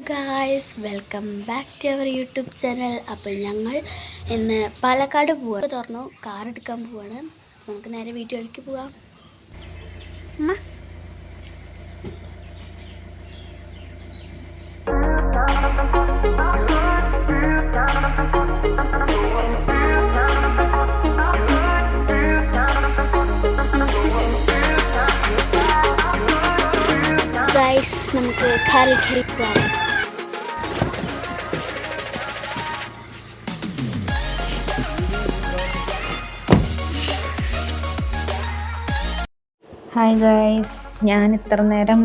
Guys, welcome back to our YouTube channel. അപ്പോൾ ഞങ്ങൾ ഇന്ന് പാലക്കാട് പോവാൻ തുറന്നു കാർ എടുക്കാൻ പോവാണ്. നമുക്ക് നേരെ വീഡിയോയിലേക്ക് പോവാം. ഗായ്സ്, നമുക്ക് കാറിൽ കയറി പോവാം. ഹായ് ഗൈസ്, ഞാൻ ഇത്ര നേരം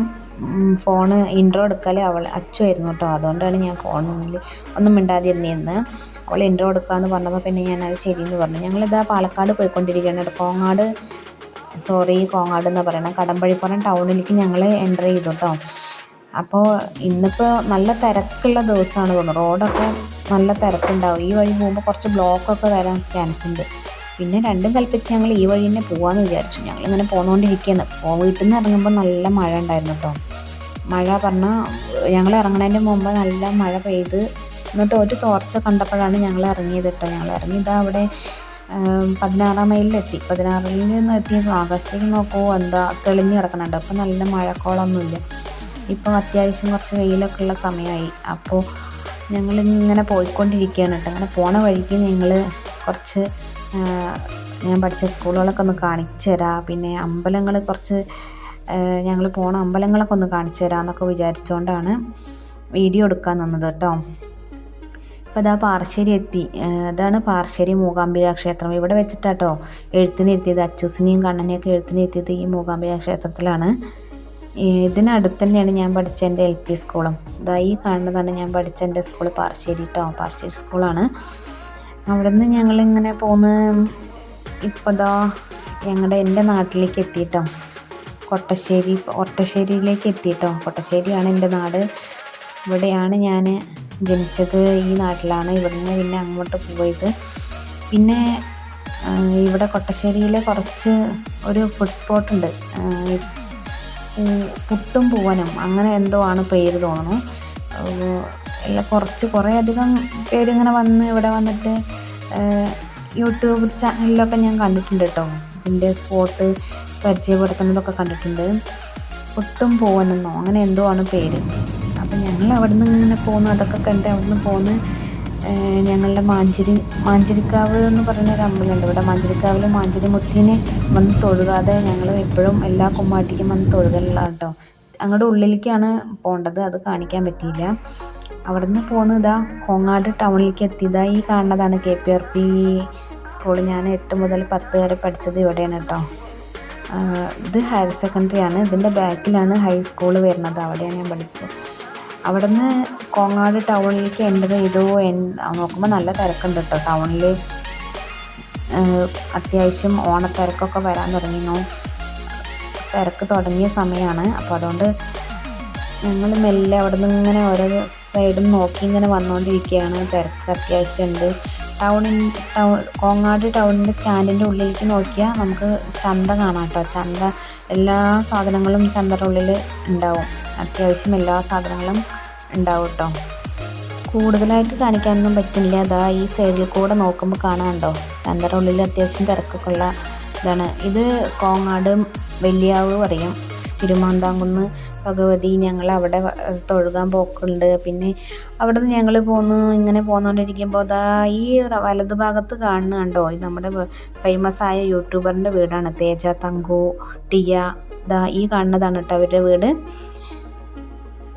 ഫോണ് ഇൻട്രോ എടുക്കൽ അച്ചുമായിരുന്നു കേട്ടോ. അതുകൊണ്ടാണ് ഞാൻ ഫോണിൽ ഒന്നും മിണ്ടാതിരുന്നിരുന്നത്. അവൾ ഇൻട്രോ എടുക്കാമെന്ന് പറഞ്ഞപ്പോൾ പിന്നെ ഞാനത് ശരിയെന്ന് പറഞ്ഞു. ഞങ്ങളിതാ പാലക്കാട് പോയിക്കൊണ്ടിരിക്കുകയാണ്. കോങ്ങാട് എന്ന് പറയണം, കടമ്പഴിപ്പുറം ടൗണിലേക്ക് ഞങ്ങൾ എൻ്റർ ചെയ്തു കേട്ടോ. അപ്പോൾ ഇന്നിപ്പോൾ നല്ല തിരക്കുള്ള ദിവസമാണ് തോന്നുന്നു. റോഡൊക്കെ നല്ല തിരക്കുണ്ടാവും. ഈ വഴി പോകുമ്പോൾ കുറച്ച് ബ്ലോക്കൊക്കെ വരാൻ ചാൻസ് ഉണ്ട്. പിന്നെ രണ്ടും കൽപ്പിച്ച് ഞങ്ങൾ ഈ വഴി തന്നെ പോകാമെന്ന് വിചാരിച്ചു. ഞങ്ങളിങ്ങനെ പോന്നുകൊണ്ടിരിക്കുകയാണ്. വീട്ടിൽ നിന്ന് ഇറങ്ങുമ്പോൾ നല്ല മഴ ഉണ്ടായിരുന്നു കേട്ടോ. മഴ പറഞ്ഞാൽ ഞങ്ങൾ ഇറങ്ങുന്നതിൻ്റെ മുമ്പ് നല്ല മഴ പെയ്ത് എന്നിട്ട് ഒരു തോർച്ച കണ്ടപ്പോഴാണ് ഞങ്ങൾ ഇറങ്ങിയത് കേട്ടോ. ഞങ്ങൾ ഇറങ്ങിയതാ അവിടെ 16 മൈലിലെത്തി. 16 നിന്ന് എത്തി ആകാശത്തേക്ക് നോക്കുമ്പോൾ എന്താ തെളിഞ്ഞ് കിടക്കുന്നുണ്ട്. അപ്പോൾ നല്ല മഴക്കോളൊന്നുമില്ല. ഇപ്പോൾ അത്യാവശ്യം കുറച്ച് വെയിലൊക്കെ ഉള്ള സമയമായി. അപ്പോൾ ഞങ്ങളിങ്ങനെ പോയിക്കൊണ്ടിരിക്കുകയാണ് കേട്ടോ. അങ്ങനെ പോണ വഴിക്ക് ഞങ്ങൾ കുറച്ച് ഞാൻ പഠിച്ച സ്കൂളുകളൊക്കെ ഒന്ന് കാണിച്ചു തരാം, പിന്നെ അമ്പലങ്ങൾ കുറച്ച് ഞങ്ങൾ പോണ അമ്പലങ്ങളൊക്കെ ഒന്ന് കാണിച്ചു തരാമെന്നൊക്കെ വിചാരിച്ചുകൊണ്ടാണ് വീഡിയോ എടുക്കാൻ നിന്നത് കേട്ടോ. ഇപ്പോൾ ഇതാ പാറശ്ശേരി എത്തി. അതാണ് പാറശ്ശേരി മൂകാംബിക ക്ഷേത്രം. ഇവിടെ വെച്ചിട്ടാട്ടോ എഴുത്തിനിരുത്തിയത്. അച്ചൂസിനെയും കണ്ണനെയൊക്കെ എഴുത്തിനിരുത്തിയത് ഈ മൂകാംബിക ക്ഷേത്രത്തിലാണ്. ഇതിനടുത്ത് തന്നെയാണ് ഞാൻ പഠിച്ച എൻ്റെ LP സ്കൂളും. ഇതാ ഈ കാണുന്നതാണ് ഞാൻ പഠിച്ച എൻ്റെ സ്കൂൾ, പാറശ്ശേരി കേട്ടോ. പാറശ്ശേരി സ്കൂളാണ്. അവിടെ നിന്ന് ഞങ്ങളിങ്ങനെ പോന്ന് ഇപ്പോൾ ഇതാ എൻ്റെ നാട്ടിലേക്ക് എത്തിയിട്ടോ. ഒട്ടശ്ശേരിയിലേക്ക് എത്തിയിട്ടോ. കൊട്ടശ്ശേരിയാണ് എൻ്റെ നാട്. ഇവിടെയാണ് ഞാൻ ജനിച്ചത്. ഈ നാട്ടിലാണ്. ഇവിടുന്ന് പിന്നെ അങ്ങോട്ട് പോയത്. പിന്നെ ഇവിടെ കൊട്ടശ്ശേരിയിൽ കുറച്ച് ഒരു ഫുഡ് സ്പോട്ടുണ്ട്, പുട്ടും പൂവനും അങ്ങനെ എന്തോ ആണ് പേര് തോന്നുന്നു. എല്ലാം കുറേ അധികം പേരിങ്ങനെ വന്ന് ഇവിടെ വന്നിട്ട് യൂട്യൂബ് ചാനലിലൊക്കെ ഞാൻ കണ്ടിട്ടുണ്ട് കേട്ടോ. ഇതിൻ്റെ സ്പോട്ട് പരിചയപ്പെടുത്തുന്നതൊക്കെ കണ്ടിട്ടുണ്ട്. പുട്ടും പൂവനെന്നോ അങ്ങനെ എന്തോ ആണ് പേര്. അപ്പം ഞങ്ങൾ അവിടെ നിന്ന് ഇങ്ങനെ പോന്നു. അതൊക്കെ കണ്ട് അവിടെ നിന്ന് പോന്ന് ഞങ്ങളുടെ മാഞ്ചിരിക്കാവ് എന്ന് പറയുന്ന ഒരു അമ്പലമുണ്ട്. ഇവിടെ മാഞ്ചിരിക്കാവിൽ മാഞ്ചിരിമുത്തിനെ വന്ന് തൊഴുകാതെ ഞങ്ങൾ എപ്പോഴും എല്ലാ കുമ്മാട്ടിക്കും വന്ന് തൊഴുകലുള്ള കേട്ടോ. അങ്ങോട്ട് ഉള്ളിലേക്കാണ് പോകേണ്ടത്, അത് കാണിക്കാൻ പറ്റിയില്ല. അവിടെ നിന്ന് പോന്ന് ഇതാ കോങ്ങാട് ടൗണിലേക്ക് എത്തിയതാ. ഈ കാണുന്നതാണ് KPRP സ്കൂൾ. ഞാൻ 8 മുതൽ 10 വരെ പഠിച്ചത് ഇവിടെയാണ് കേട്ടോ. ഇത് ഹയർ സെക്കൻഡറി ആണ്. ഇതിൻ്റെ ബാക്കിലാണ് ഹൈസ്കൂൾ വരുന്നത്. അവിടെയാണ് ഞാൻ പഠിച്ചത്. അവിടെ നിന്ന് കോങ്ങാട് ടൗണിലേക്ക് എൻ്റർ ചെയ്തു. നോക്കുമ്പോൾ നല്ല തിരക്കുണ്ട് കേട്ടോ ടൗണിൽ. അത്യാവശ്യം ഓണത്തിരക്കൊക്കെ വരാൻ തുടങ്ങിയിരുന്നു. തിരക്ക് തുടങ്ങിയ സമയമാണ്. അപ്പോൾ അതുകൊണ്ട് ഞങ്ങൾ മെല്ലെ അവിടെ നിന്ന് ഇങ്ങനെ ഓരോ സൈഡും നോക്കി ഇങ്ങനെ വന്നുകൊണ്ടിരിക്കുകയാണ്. തിരക്ക് അത്യാവശ്യമുണ്ട്. കോങ്ങാട് ടൗണിൻ്റെ സ്റ്റാൻഡിൻ്റെ ഉള്ളിലേക്ക് നോക്കിയാൽ നമുക്ക് ചന്ത കാണാം കേട്ടോ. ചന്ത എല്ലാ സാധനങ്ങളും ചന്തയുടെ ഉള്ളിൽ ഉണ്ടാവും. അത്യാവശ്യം എല്ലാ സാധനങ്ങളും ഉണ്ടാവും കേട്ടോ. കൂടുതലായിട്ട് കാണിക്കാനൊന്നും പറ്റില്ല. അതാ ഈ സൈഡിൽ കൂടെ നോക്കുമ്പോൾ കാണാനുണ്ടോ ചന്തയുടെ ഉള്ളിൽ അത്യാവശ്യം തിരക്കൊക്കെ ഉള്ള ഇതാണ്. ഇത് കോങ്ങാട് വെല്ലിയാവ് പറയും. തിരുമാന്താംകുന്ന് ഭഗവതി ഞങ്ങൾ അവിടെ തൊഴുകാൻ പോക്കുണ്ട്. പിന്നെ അവിടെ നിന്ന് ഞങ്ങൾ ഇങ്ങനെ പോന്നുകൊണ്ടിരിക്കുമ്പോൾ അതാ ഈ വലതു ഭാഗത്ത് കാണുന്ന കണ്ടോ, ഇത് നമ്മുടെ ഫേമസ് ആയ യൂട്യൂബറിൻ്റെ വീടാണ്. തേജ, തങ്കു, ടിയ. ഇതാ ഈ കാണുന്നതാണ് കേട്ടോ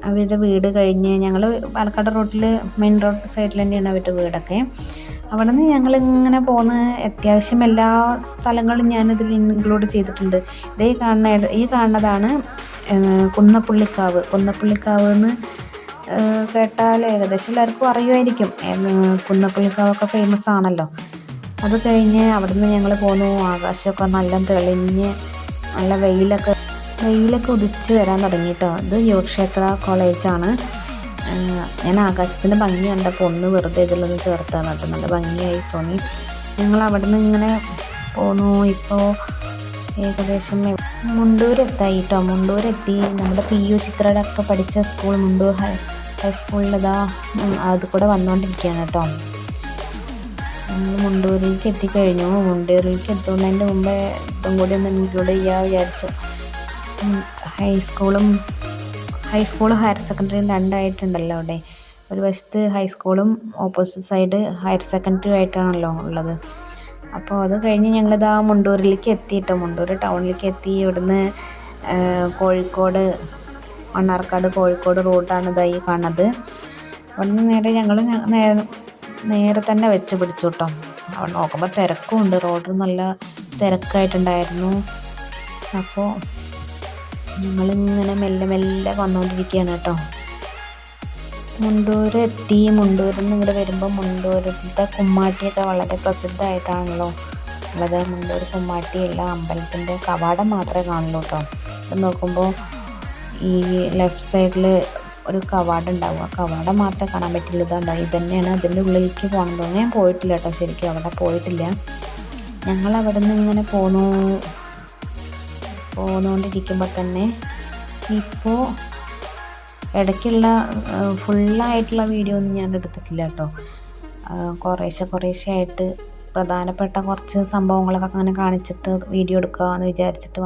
അവരുടെ വീട് കഴിഞ്ഞ് ഞങ്ങൾ പാലക്കാട് റോട്ടിൽ മെയിൻ റോഡ് സൈഡിൽ തന്നെയാണ് അവരുടെ വീടൊക്കെ. അവിടെ നിന്ന് ഞങ്ങളിങ്ങനെ പോന്ന് അത്യാവശ്യം എല്ലാ സ്ഥലങ്ങളും ഞാനിതിൽ ഇൻക്ലൂഡ് ചെയ്തിട്ടുണ്ട്. ഈ കാണുന്നതാണ് കുന്നപ്പുള്ളിക്കാവ് എന്ന് കേട്ടാൽ ഏകദേശം എല്ലാവർക്കും അറിയുമായിരിക്കും. കുന്നപ്പുള്ളിക്കാവൊക്കെ ഫേമസ് ആണല്ലോ. അത് കഴിഞ്ഞ് അവിടെ നിന്ന് ഞങ്ങൾ പോന്നു. ആകാശമൊക്കെ നല്ല തെളിഞ്ഞ് നല്ല വെയിലൊക്കെ ഉദിച്ച് വരാൻ തുടങ്ങി കേട്ടോ. ഇത് യുവക്ഷേത്ര കോളേജാണ്. ഞാൻ ആകാശത്തിൻ്റെ ഭംഗി കണ്ടപ്പോൾ ഒന്ന് വെറുതെ ഇതിലൊന്ന് ചേർത്താണ് കേട്ടോ. നല്ല ഭംഗിയായി തോന്നി. ഞങ്ങൾ അവിടെ നിന്ന് ഇങ്ങനെ പോന്നു. ഇപ്പോൾ ഏകദേശം മുണ്ടൂരെത്തായി കേട്ടോ. മുണ്ടൂരെത്തി. നമ്മുടെ PU ചിത്രയുടെ ഒക്കെ പഠിച്ച സ്കൂൾ മുണ്ടൂർ ഹൈസ്കൂളിലിതാ അത് കൂടെ വന്നുകൊണ്ടിരിക്കുകയാണ് കേട്ടോ. നമ്മൾ മുണ്ടൂരിലേക്ക് എത്തിക്കഴിഞ്ഞു. മുണ്ടൂരിലേക്ക് എത്തുന്നതിൻ്റെ മുമ്പേ ഇതും കൂടി ഒന്ന് ഇൻക്ലൂഡ് ചെയ്യാൻ വിചാരിച്ചു. ഹൈസ്കൂളും ഹയർ സെക്കൻഡറിയും രണ്ടായിട്ടുണ്ടല്ലോ അവിടെ. ഒരു വശത്ത് ഹൈസ്കൂളും ഓപ്പോസിറ്റ് സൈഡ് ഹയർ സെക്കൻഡറിയും ആയിട്ടാണല്ലോ ഉള്ളത്. അപ്പോൾ അത് കഴിഞ്ഞ് ഞങ്ങളിതാ മുണ്ടൂരിലേക്ക് എത്തിയിട്ടോ. മുണ്ടൂർ ടൗണിലേക്ക് എത്തി. ഇവിടുന്ന് കോഴിക്കോട് മണ്ണാർക്കാട് കോഴിക്കോട് റൂട്ടാണ് ഇതായി കാണുന്നത്. അവിടുന്ന് നേരെ ഞങ്ങൾ നേരെ തന്നെ വെച്ച് പിടിച്ചു കേട്ടോ. അവിടെ നോക്കുമ്പോൾ തിരക്കും ഉണ്ട്, റോഡ് നല്ല തിരക്കായിട്ടുണ്ടായിരുന്നു. അപ്പോൾ ഞങ്ങളിങ്ങനെ മെല്ലെ മെല്ലെ വന്നുകൊണ്ടിരിക്കുകയാണ് കേട്ടോ. മുണ്ടൂർ എത്തി. മുണ്ടൂരിൽ നിന്ന് ഇങ്ങോട്ട് വരുമ്പോൾ മുണ്ടൂരിലത്തെ കുമ്മാട്ടിയൊക്കെ വളരെ പ്രസിദ്ധമായിട്ടാണല്ലോ ഉള്ളത്. മുണ്ടൂർ കുമ്മാട്ടിയുള്ള അമ്പലത്തിൻ്റെ കവാടം മാത്രമേ കാണുള്ളൂ കേട്ടോ. ഇത് നോക്കുമ്പോൾ ഈ ലെഫ്റ്റ് സൈഡിൽ ഒരു കവാടം ഉണ്ടാവും. ആ കവാടം മാത്രമേ കാണാൻ പറ്റുള്ളൂ. ഇതുണ്ടാവും, ഇത് തന്നെയാണ് അതിൻ്റെ ഉള്ളിലേക്ക് പോകണം തോന്നുന്നു. ഞാൻ പോയിട്ടില്ല കേട്ടോ, ശരിക്കും അവിടെ പോയിട്ടില്ല. ഞങ്ങൾ അവിടെ നിന്ന് ഇങ്ങനെ പോന്നുകൊണ്ടിരിക്കുമ്പോൾ തന്നെ ഇപ്പോൾ ഇടയ്ക്കുള്ള ഫുള്ളായിട്ടുള്ള വീഡിയോ ഒന്നും ഞാൻ എടുത്തിട്ടില്ല കേട്ടോ. കുറേശ്ശെ ആയിട്ട് പ്രധാനപ്പെട്ട കുറച്ച് സംഭവങ്ങളൊക്കെ അങ്ങനെ കാണിച്ചിട്ട് വീഡിയോ എടുക്കാമെന്ന് വിചാരിച്ചിട്ട്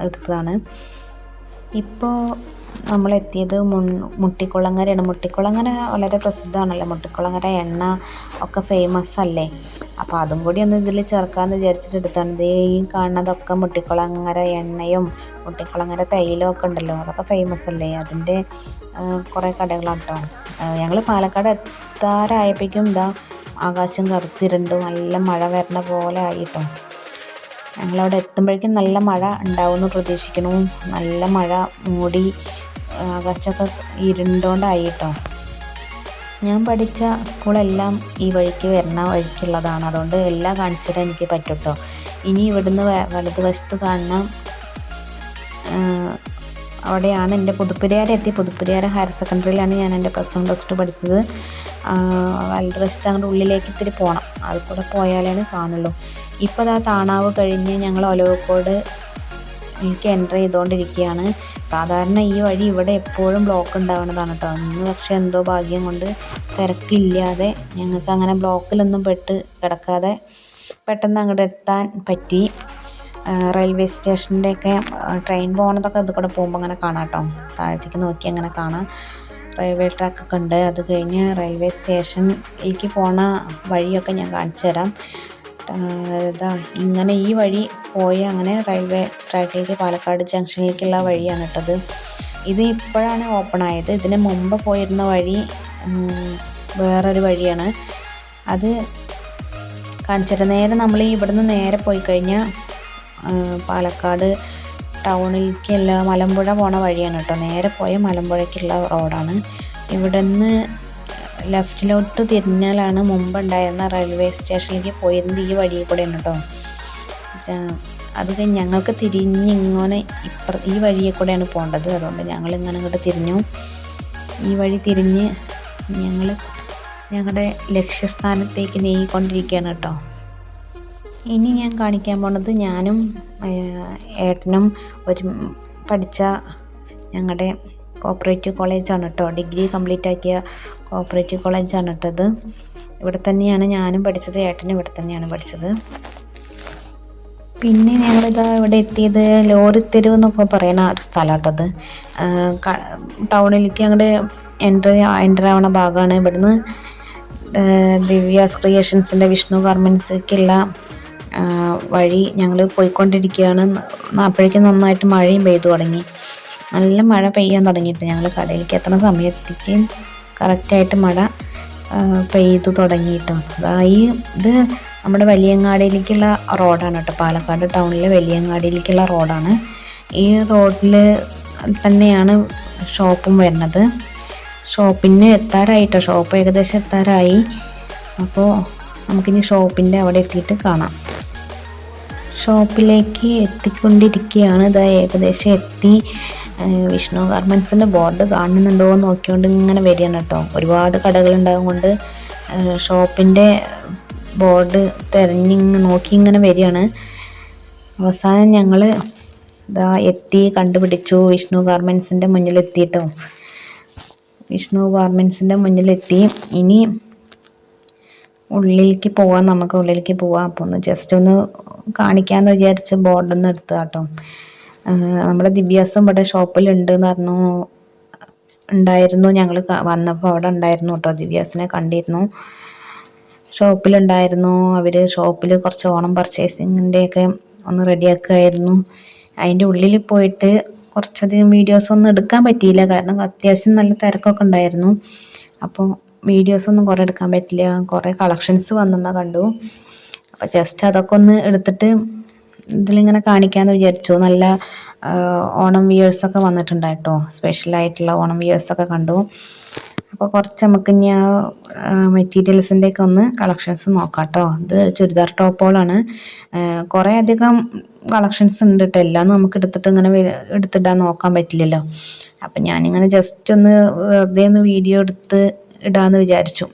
എടുത്തതാണ്. ഇപ്പോൾ നമ്മളെത്തിയത് മുട്ടിക്കുളങ്ങരയാണ്. മുട്ടിക്കുളങ്ങര വളരെ പ്രസിദ്ധമാണല്ലോ. മുട്ടിക്കുളങ്ങര എണ്ണ ഒക്കെ ഫേമസ് അല്ലേ. അപ്പോൾ അതും കൂടി ഒന്ന് ഇതിൽ ചേർക്കാമെന്ന് വിചാരിച്ചിട്ട് എടുത്താണ്. ഇത് ഈ കാണുന്നതൊക്കെ മുട്ടിക്കുളങ്ങര എണ്ണയും മുട്ടിക്കുളങ്ങര തൈലവും ഒക്കെ ഉണ്ടല്ലോ, അതൊക്കെ ഫേമസ് അല്ലേ. അതിൻ്റെ കുറേ കടകളാണ് കേട്ടോ. ഞങ്ങൾ പാലക്കാട് എത്താറായപ്പോഴേക്കും ഇതാ ആകാശം കറുത്തിരുണ്ട്, നല്ല മഴ വരുന്ന പോലെ ആയിട്ടോ. ഞങ്ങളവിടെ എത്തുമ്പോഴേക്കും നല്ല മഴ ഉണ്ടാവുമെന്ന് പ്രതീക്ഷിക്കുന്നു. നല്ല മഴ മൂടി ആകാശമൊക്കെ ഇരുണ്ടോണ്ടായി കേട്ടോ. ഞാൻ പഠിച്ച സ്കൂളെല്ലാം ഈ വഴിക്ക് വരുന്ന വഴിക്കുള്ളതാണ്. അതുകൊണ്ട് എല്ലാം കാണിച്ചിട്ട് എനിക്ക് പറ്റും കേട്ടോ. ഇനി ഇവിടുന്ന് വലതുവശത്ത് കാണുന്ന അവിടെയാണ് എൻ്റെ പുതുപ്പുരിയാർ ഹയർ സെക്കൻഡറിയിലാണ് ഞാൻ എൻ്റെ +1 +2 പഠിച്ചത്. വലതുവശത്ത് അങ്ങോട്ട് ഉള്ളിലേക്ക് ഇത്തിരി പോകണം, അത് കൂടെ പോയാലേ കാണുള്ളൂ. ഇപ്പോൾ താണാവ് കഴിഞ്ഞ് ഞങ്ങൾ ഒലവക്കോട് എനിക്ക് എൻ്റർ ചെയ്തുകൊണ്ടിരിക്കുകയാണ്. സാധാരണ ഈ വഴി ഇവിടെ എപ്പോഴും ബ്ലോക്ക് ഉണ്ടാവുന്നതാണ് കേട്ടോ. ഇന്ന് പക്ഷേ എന്തോ ഭാഗ്യം കൊണ്ട് തിരക്കില്ലാതെ ഞങ്ങൾക്ക് അങ്ങനെ ബ്ലോക്കിലൊന്നും കിടക്കാതെ പെട്ടെന്ന് അങ്ങോട്ട് എത്താൻ പറ്റി. റെയിൽവേ സ്റ്റേഷൻ്റെയൊക്കെ ട്രെയിൻ പോകുന്നതൊക്കെ ഇത് കൂടെ പോകുമ്പോൾ അങ്ങനെ കാണാം കേട്ടോ. താഴത്തേക്ക് നോക്കി അങ്ങനെ കാണാം. റെയിൽവേ ട്രാക്കൊക്കെ ഉണ്ട്. അത് കഴിഞ്ഞ് റെയിൽവേ സ്റ്റേഷനിലേക്ക് പോണ വഴിയൊക്കെ ഞാൻ കാണിച്ചു തരാം. ഇങ്ങനെ ഈ വഴി പോയി അങ്ങനെ റെയിൽവേ ട്രാക്കിലേക്ക് പാലക്കാട് ജംഗ്ഷനിലേക്കുള്ള വഴിയാണ് കേട്ടത്. ഇത് ഇപ്പോഴാണ് ഓപ്പൺ ആയത്. ഇതിന് മുമ്പ് പോയിരുന്ന വഴി വേറൊരു വഴിയാണ്. അത് കാണിച്ചിട്ട് നേരെ നമ്മൾ ഇവിടുന്ന് നേരെ പോയി കഴിഞ്ഞാൽ പാലക്കാട് ടൗണിലേക്കുള്ള മലമ്പുഴ പോണ വഴിയാണ് കേട്ടോ. നേരെ പോയ മലമ്പുഴയ്ക്കുള്ള റോഡാണ്. ഇവിടെ നിന്ന് ലെഫ്റ്റിലോട്ട് തിരിഞ്ഞാലാണ് മുമ്പുണ്ടായിരുന്ന റെയിൽവേ സ്റ്റേഷനിലേക്ക് പോയിരുന്നത്. ഈ വഴി കൂടെയാണ് കേട്ടോ. അത് കഴിഞ്ഞ് ഞങ്ങൾക്ക് തിരിഞ്ഞിങ്ങനെ ഈ വഴിയെ കൂടെയാണ് പോകേണ്ടത്. അതുകൊണ്ട് ഞങ്ങളിങ്ങനെ ഇങ്ങോട്ട് തിരിഞ്ഞു. ഈ വഴി തിരിഞ്ഞ് ഞങ്ങൾ ഞങ്ങളുടെ ലക്ഷ്യസ്ഥാനത്തേക്ക് നീങ്ങിക്കൊണ്ടിരിക്കുകയാണ് കേട്ടോ. ഇനി ഞാൻ കാണിക്കാൻ പോണത് ഞാനും ഏട്ടനും പഠിച്ച ഞങ്ങളുടെ കോപ്പറേറ്റീവ് കോളേജാണ് കേട്ടോ. ഡിഗ്രി കംപ്ലീറ്റ് ആക്കിയ കോപ്പറേറ്റീവ് കോളേജാണ് കേട്ടത്. ഇവിടെ തന്നെയാണ് ഞാനും പഠിച്ചത്, ഏട്ടനും ഇവിടെ തന്നെയാണ് പഠിച്ചത്. പിന്നെ ഇവിടെ എത്തിയത് ലോറിത്തെരുവ് എന്നൊക്കെ പറയുന്ന ഒരു സ്ഥലമാണ് കേട്ടത്. ടൗണിലേക്ക് അങ്ങോട്ട് എൻ്റർ ആവുന്ന ഭാഗമാണ്. ഇവിടുന്ന് ദിവ്യാസ് ക്രിയേഷൻസിൻ്റെ വിഷ്ണു ഗാർമെൻറ്റ്സിലേക്കുള്ള വഴി ഞങ്ങൾ പോയിക്കൊണ്ടിരിക്കുകയാണ്. അപ്പോഴേക്കും നന്നായിട്ട് മഴയും പെയ്തു തുടങ്ങി. നല്ല മഴ പെയ്യാൻ തുടങ്ങിയിട്ട് ഞങ്ങൾ കടയിലേക്ക് എത്തുന്ന സമയത്തേക്ക് കറക്റ്റായിട്ട് മഴ പെയ്തു തുടങ്ങിയിട്ടോ. ഇത് നമ്മുടെ വലിയങ്ങാടിയിലേക്കുള്ള റോഡാണ് കേട്ടോ. പാലക്കാട് ടൗണിലെ വലിയങ്ങാടിയിലേക്കുള്ള റോഡാണ്. ഈ റോഡിൽ തന്നെയാണ് ഷോപ്പും വരുന്നത്. ഷോപ്പിന് എത്താറായിട്ടോ. ഷോപ്പ് ഏകദേശം എത്താറായി. അപ്പോൾ നമുക്കിനി ഷോപ്പിൻ്റെ അവിടെ എത്തിയിട്ട് കാണാം. ഷോപ്പിലേക്ക് എത്തിക്കൊണ്ടിരിക്കുകയാണ്. ഇത് ഏകദേശം എത്തി. വിഷ്ണു ഗാർമെൻറ്റ്സിൻ്റെ ബോർഡ് കാണുന്നുണ്ടോ എന്ന് നോക്കിക്കൊണ്ട് ഇങ്ങനെ വരികയാണ് കേട്ടോ. ഒരുപാട് കടകളുണ്ടാകും കൊണ്ട് ഷോപ്പിൻ്റെ ബോർഡ് നോക്കി ഇങ്ങനെ വരികയാണ്. അവസാനം ഞങ്ങൾ എത്തി, കണ്ടുപിടിച്ചു. വിഷ്ണു ഗാർമെൻറ്റ്സിൻ്റെ മുന്നിലെത്തിയിട്ടോ. വിഷ്ണു ഗാർമെൻറ്റ്സിൻ്റെ മുന്നിലെത്തി. ഇനി ഉള്ളിലേക്ക് പോവാം, നമുക്ക് ഉള്ളിലേക്ക് പോവാം. അപ്പോൾ ഒന്ന് ജസ്റ്റ് ഒന്ന് കാണിക്കാമെന്ന് വിചാരിച്ച് ബോർഡൊന്ന് എടുത്തു കേട്ടോ. നമ്മുടെ ദിവ്യാസും ഇവിടെ ഷോപ്പിലുണ്ട് എന്ന് പറഞ്ഞു, ഉണ്ടായിരുന്നു. ഞങ്ങൾ വന്നപ്പോൾ അവിടെ ഉണ്ടായിരുന്നു കേട്ടോ, ദിവ്യാസിനെ കണ്ടിരുന്നു, ഷോപ്പിലുണ്ടായിരുന്നു. അവർ ഷോപ്പിൽ കുറച്ച് ഓണം പർച്ചേസിങ്ങിൻ്റെയൊക്കെ ഒന്ന് റെഡിയാക്കുമായിരുന്നു. അതിൻ്റെ ഉള്ളിൽ പോയിട്ട് കുറച്ചധികം വീഡിയോസൊന്നും എടുക്കാൻ പറ്റിയില്ല, കാരണം അത്യാവശ്യം നല്ല തിരക്കൊക്കെ ഉണ്ടായിരുന്നു. അപ്പോൾ വീഡിയോസൊന്നും കുറേ എടുക്കാൻ പറ്റില്ല. കുറേ കളക്ഷൻസ് വന്നെന്നാ കണ്ടു. അപ്പോൾ ജസ്റ്റ് അതൊക്കെ ഒന്ന് എടുത്തിട്ട് ഇതിലിങ്ങനെ കാണിക്കാമെന്ന് വിചാരിച്ചു. നല്ല ഓണം വിയേഴ്സൊക്കെ വന്നിട്ടുണ്ടായിട്ടോ, സ്പെഷ്യലായിട്ടുള്ള ഓണം വിയേഴ്സൊക്കെ കണ്ടു. അപ്പോൾ കുറച്ച് നമുക്ക് ഇനി ആ മെറ്റീരിയൽസിൻ്റെയൊക്കെ ഒന്ന് കളക്ഷൻസ് നോക്കാം കേട്ടോ. ഇത് ചുരിദാർ ടോപ്പുകളാണ്. കുറേ അധികം കളക്ഷൻസ് ഉണ്ട് കേട്ടോ. എല്ലാം നമുക്ക് എടുത്തിട്ട് ഇങ്ങനെ എടുത്തിടാൻ നോക്കാൻ പറ്റില്ലല്ലോ. അപ്പം ഞാനിങ്ങനെ ജസ്റ്റ് ഒന്ന് വെറുതെ ഒന്ന് വീഡിയോ എടുത്ത് ഇടാമെന്ന് വിചാരിച്ചു.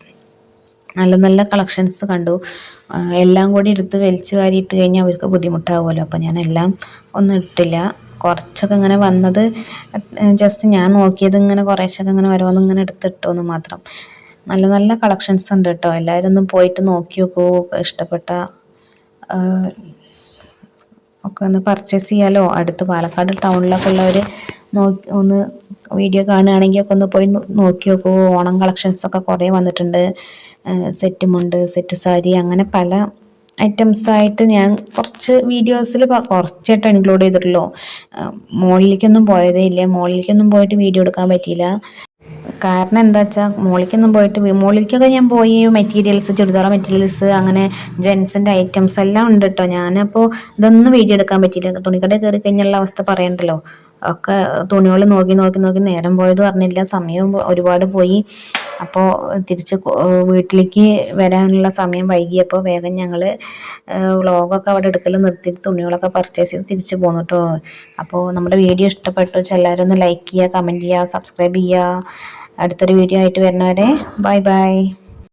നല്ല നല്ല കളക്ഷൻസ് കണ്ടു. എല്ലാം കൂടി എടുത്ത് വലിച്ചു വാരിയിട്ട് കഴിഞ്ഞാൽ അവർക്ക് ബുദ്ധിമുട്ടാവുമല്ലോ. അപ്പോൾ ഞാൻ എല്ലാം ഒന്നും ഇട്ടില്ല, കുറച്ചൊക്കെ ഇങ്ങനെ വന്നത് ജസ്റ്റ് ഞാൻ നോക്കിയത് ഇങ്ങനെ കുറേശ്ശൊക്കെ ഇങ്ങനെ ഓരോന്നും ഇങ്ങനെ എടുത്തിട്ടോന്ന് മാത്രം. നല്ല നല്ല കളക്ഷൻസ് ഉണ്ട് കേട്ടോ. എല്ലാവരും ഒന്ന് പോയിട്ട് നോക്കി നോക്കൂ. ഇഷ്ടപ്പെട്ട ഒക്കെ ഒന്ന് പർച്ചേസ് ചെയ്യാലോ. അടുത്ത് പാലക്കാട് ടൗണിലൊക്കെ ഉള്ളവർ ഒന്ന് വീഡിയോ കാണുകയാണെങ്കിൽ ഒക്കെ ഒന്ന് പോയി നോക്കി നോക്കൂ. ഓണം കളക്ഷൻസൊക്കെ കുറേ വന്നിട്ടുണ്ട്. സെറ്റ് മുണ്ട്, സെറ്റ് സാരി, അങ്ങനെ പല ഐറ്റംസായിട്ട് ഞാൻ കുറച്ച് വീഡിയോസിൽ കുറച്ചായിട്ട് ഇൻക്ലൂഡ് ചെയ്തിട്ടുള്ളൂ. മോളിലേക്കൊന്നും പോയതേ ഇല്ല. മോളിലേക്കൊന്നും പോയിട്ട് വീഡിയോ എടുക്കാൻ പറ്റിയില്ല. കാരണം എന്താ വെച്ചാൽ മോളിലേക്കൊക്കെ ഞാൻ പോയി മെറ്റീരിയൽസ്, ചുരിദാർ മെറ്റീരിയൽസ്, അങ്ങനെ ജെൻസിൻ്റെ ഐറ്റംസ് എല്ലാം ഉണ്ട് കേട്ടോ. ഞാനപ്പോൾ ഇതൊന്നും വീഡിയോ എടുക്കാൻ പറ്റിയില്ല. തുണിക്കടയിൽ കയറി കഴിഞ്ഞുള്ള അവസ്ഥ പറയണ്ടല്ലോ. ഒക്കെ തുണികൾ നോക്കി നോക്കി നോക്കി നേരം പോയത് പറഞ്ഞില്ല, സമയവും ഒരുപാട് പോയി. അപ്പോൾ തിരിച്ച് വീട്ടിലേക്ക് വരാനുള്ള സമയം വൈകിയപ്പോൾ വേഗം ഞങ്ങൾ വ്ളോഗൊക്കെ അവിടെ എടുക്കൽ നിർത്തിയിട്ട് തുണികളൊക്കെ പർച്ചേസ് ചെയ്ത് തിരിച്ച് പോന്നു കേട്ടോ. അപ്പോൾ നമ്മുടെ വീഡിയോ ഇഷ്ടപ്പെട്ടു വെച്ചാൽ എല്ലാവരും ഒന്ന് ലൈക്ക് ചെയ്യുക, കമൻറ്റ് ചെയ്യുക, സബ്സ്ക്രൈബ് ചെയ്യുക. അടുത്തൊരു വീഡിയോ ആയിട്ട് വരുന്നവരെ ബൈ ബൈ.